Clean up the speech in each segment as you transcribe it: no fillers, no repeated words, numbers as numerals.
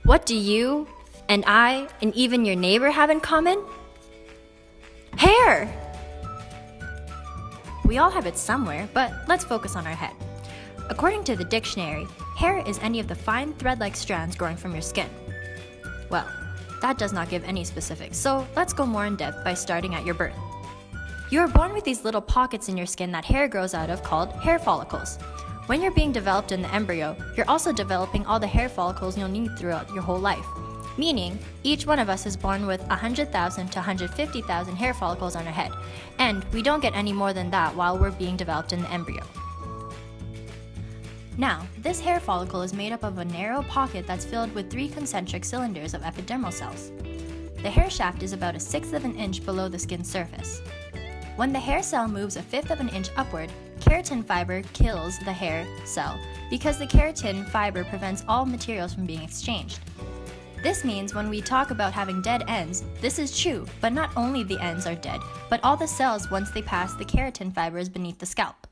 What do you and I and even your neighbor have in common? Hair! We all have it somewhere, but let's focus on our head. According to the dictionary, hair is any of the fine thread-like strands growing from your skin. Well, that does not give any specifics, so let's go more in depth by starting at your birth. You are born with these little pockets in your skin that hair grows out of called hair follicles. When you're being developed in the embryo, you're also developing all the hair follicles you'll need throughout your whole life. Meaning, each one of us is born with 100,000 to 150,000 hair follicles on our head, and we don't get any more than that while we're being developed in the embryo. Now, this hair follicle is made up of a narrow pocket that's filled with 3 concentric cylinders of epidermal cells. The hair shaft is about 1/6 of an inch below the skin surface. When the hair cell moves 1/5 of an inch upward, keratin fiber kills the hair cell because the keratin fiber prevents all materials from being exchanged. This means when we talk about having dead ends, this is true, but not only the ends are dead, but all the cells once they pass the keratin fibers beneath the scalp.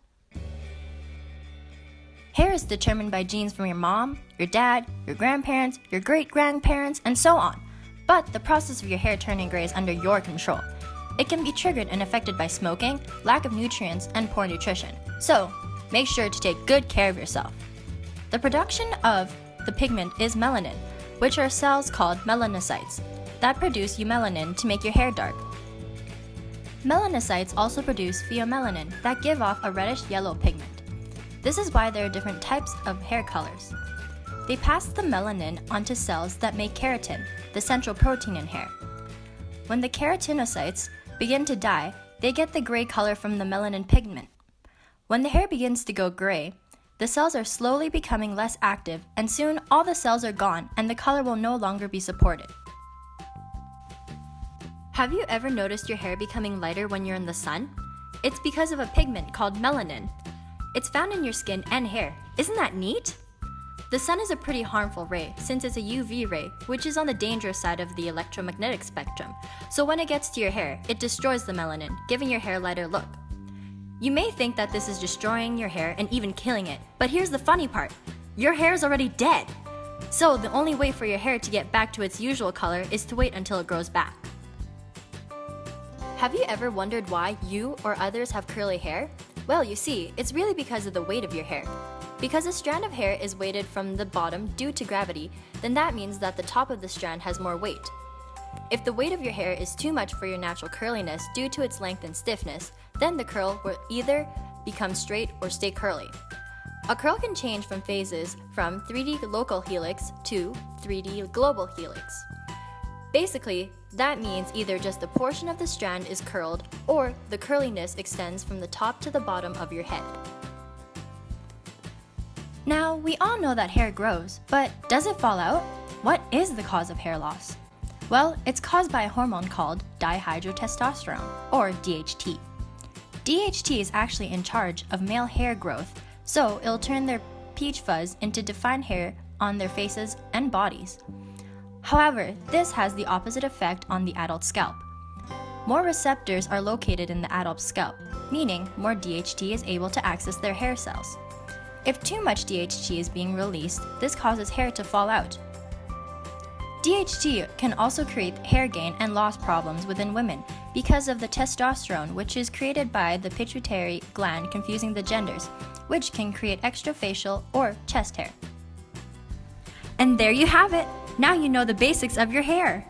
Hair is determined by genes from your mom, your dad, your grandparents, your great-grandparents, and so on. But the process of your hair turning gray is under your control. It can be triggered and affected by smoking, lack of nutrients, and poor nutrition. So, make sure to take good care of yourself. The production of the pigment is melanin, which are cells called melanocytes that produce eumelanin to make your hair dark. Melanocytes also produce pheomelanin that give off a reddish-yellow pigment. This is why there are different types of hair colors. They pass the melanin onto cells that make keratin, the central protein in hair. When the keratinocytes begin to die, they get the gray color from the melanin pigment. When the hair begins to go gray, the cells are slowly becoming less active, and soon all the cells are gone and the color will no longer be supported. Have you ever noticed your hair becoming lighter when you're in the sun? It's because of a pigment called melanin. It's found in your skin and hair. Isn't that neat? The sun is a pretty harmful ray since it's a UV ray, which is on the dangerous side of the electromagnetic spectrum. So when it gets to your hair, it destroys the melanin, giving your hair a lighter look. You may think that this is destroying your hair and even killing it, but here's the funny part. Your hair is already dead. So the only way for your hair to get back to its usual color is to wait until it grows back. Have you ever wondered why you or others have curly hair? Well, you see, it's really because of the weight of your hair. Because a strand of hair is weighted from the bottom due to gravity, then that means that the top of the strand has more weight. If the weight of your hair is too much for your natural curliness due to its length and stiffness, then the curl will either become straight or stay curly. A curl can change from phases from 3D local helix to 3D global helix. Basically, that means either just a portion of the strand is curled or the curliness extends from the top to the bottom of your head. Now, we all know that hair grows, but does it fall out? What is the cause of hair loss? Well, it's caused by a hormone called dihydrotestosterone, or DHT. DHT is actually in charge of male hair growth, so it'll turn their peach fuzz into defined hair on their faces and bodies. However, this has the opposite effect on the adult scalp. More receptors are located in the adult scalp, meaning more DHT is able to access their hair cells. If too much DHT is being released, this causes hair to fall out. DHT can also create hair gain and loss problems within women because of the testosterone, which is created by the pituitary gland confusing the genders, which can create extra facial or chest hair. And there you have it! Now you know the basics of your hair!